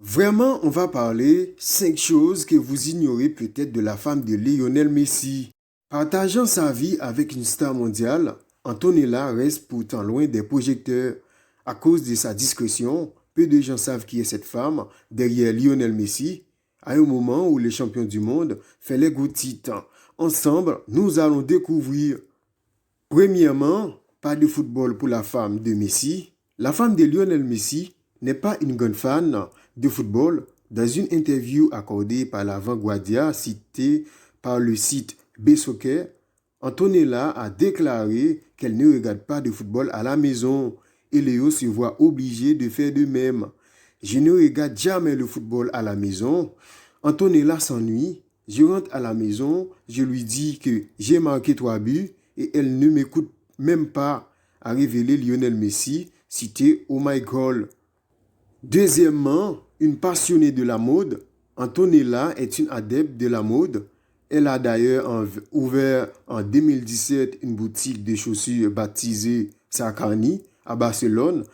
Vraiment, on va parler 5 choses que vous ignorez peut-être de la femme de Lionel Messi. Partageant sa vie avec une star mondiale, Antonella reste pourtant loin des projecteurs. À cause de sa discrétion, peu de gens savent qui est cette femme derrière Lionel Messi, à un moment où les champions du monde fait les gros titres. Ensemble, nous allons découvrir. Premièrement, pas de football pour la femme de Messi. La femme de Lionel Messi n'est pas une grande fan de football. Dans une interview accordée par la Vanguardia citée par le site B-Soccer, Antonella a déclaré qu'elle ne regarde pas de football à la maison et Léo se voit obligé de faire de même. Je ne regarde jamais le football à la maison. Antonella s'ennuie. Je rentre à la maison, je lui dis que j'ai marqué 3 buts et elle ne m'écoute même pas, a révélé Lionel Messi, cité Oh My God. Deuxièmement, une passionnée de la mode, Antonella est une adepte de la mode. Elle a d'ailleurs ouvert en 2017 une boutique de chaussures baptisée Sarkani à Barcelone.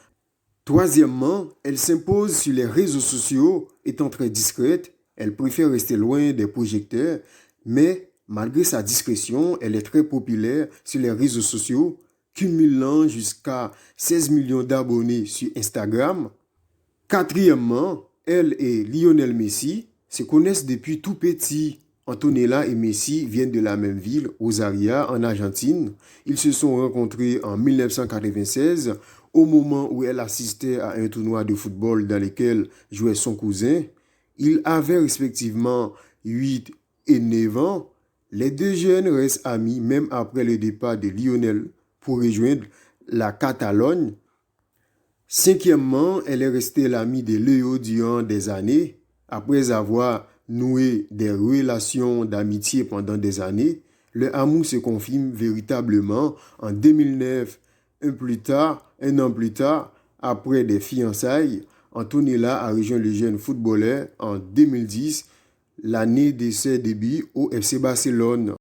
Troisièmement, elle s'impose sur les réseaux sociaux, étant très discrète. Elle préfère rester loin des projecteurs, mais malgré sa discrétion, elle est très populaire sur les réseaux sociaux, cumulant jusqu'à 16 millions d'abonnés sur Instagram. Quatrièmement, elle et Lionel Messi se connaissent depuis tout petit. Antonella et Messi viennent de la même ville, Rosaria, en Argentine. Ils se sont rencontrés en 1996, au moment où elle assistait à un tournoi de football dans lequel jouait son cousin. Ils avaient respectivement 8 et 9 ans. Les deux jeunes restent amis même après le départ de Lionel pour rejoindre la Catalogne. Cinquièmement, elle est restée l'amie de Léo durant des années. Après avoir noué des relations d'amitié pendant des années, le amour se confirme véritablement en 2009. Un an plus tard, après des fiançailles, Antonella a rejoint le jeune footballeur en 2010, l'année de ses débuts au FC Barcelone.